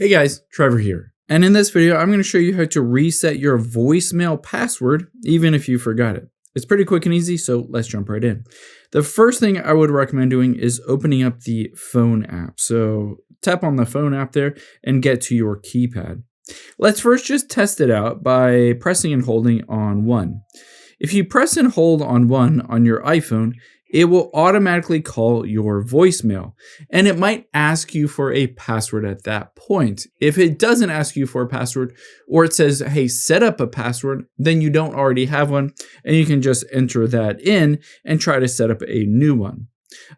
Hey guys, Trevor here. And in this video, I'm going to show you how to reset your voicemail password, even if you forgot it. It's pretty quick and easy, so let's jump right in. The first thing I would recommend doing is opening up the phone app. So tap on the phone app there and get to your keypad. Let's first just test it out by pressing and holding on 1. If you press and hold on 1 on your iPhone, it will automatically call your voicemail, and it might ask you for a password at that point. If it doesn't ask you for a password, or it says, hey, set up a password, then you don't already have one, and you can just enter that in and try to set up a new one.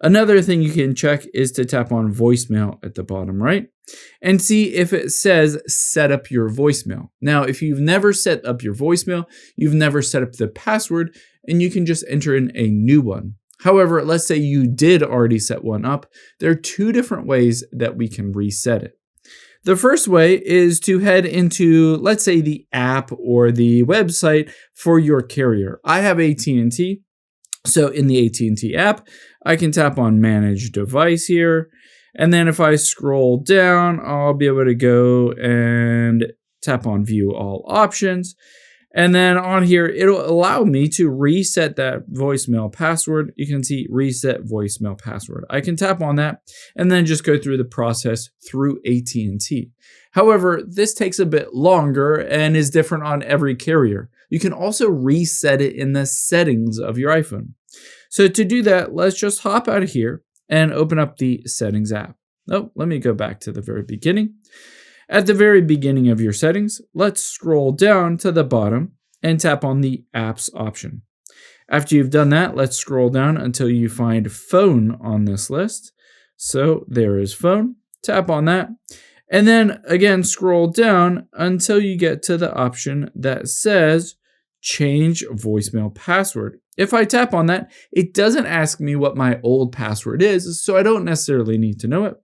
Another thing you can check is to tap on voicemail at the bottom right and see if it says set up your voicemail. Now, if you've never set up your voicemail, you've never set up the password, and you can just enter in a new one. However, let's say you did already set one up. There are two different ways that we can reset it. The first way is to head into, let's say, the app or the website for your carrier. I have AT&T. So in the AT&T app, I can tap on Manage Device here. And then if I scroll down, I'll be able to go and tap on View All Options. And then on here, it'll allow me to reset that voicemail password. You can see Reset Voicemail Password. I can tap on that and then just go through the process through AT&T. However, this takes a bit longer and is different on every carrier. You can also reset it in the settings of your iPhone. So to do that, let's just hop out of here and open up the Settings app. Oh, let me go back to the very beginning. At the very beginning of your settings, let's scroll down to the bottom and tap on the Apps option. After you've done that, let's scroll down until you find Phone on this list. So there is Phone. Tap on that. And then again, scroll down until you get to the option that says Change Voicemail Password. If I tap on that, it doesn't ask me what my old password is, so I don't necessarily need to know it.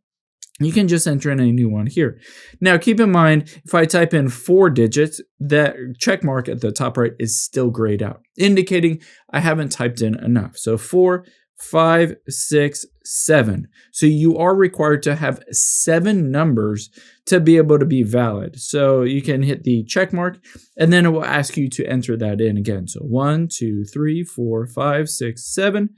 You can just enter in a new one here. Now, keep in mind, if I type in 4 digits, that check mark at the top right is still grayed out, indicating I haven't typed in enough. So 4, 5, 6, 7. So you are required to have 7 numbers to be able to be valid. So you can hit the check mark, and then it will ask you to enter that in again. So 1, 2, 3, 4, 5, 6, 7.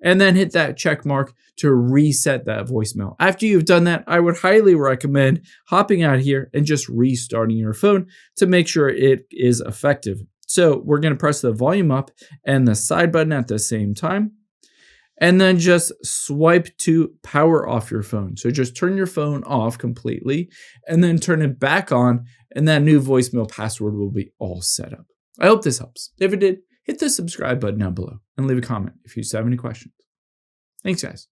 And then hit that check mark to reset that voicemail. After you've done that, I would highly recommend hopping out here and just restarting your phone to make sure it is effective. So we're going to press the volume up and the side button at the same time, and then just swipe to power off your phone. So just turn your phone off completely and then turn it back on, and that new voicemail password will be all set up. I hope this helps. If it did, hit the subscribe button down below and leave a comment if you have any questions. Thanks, guys.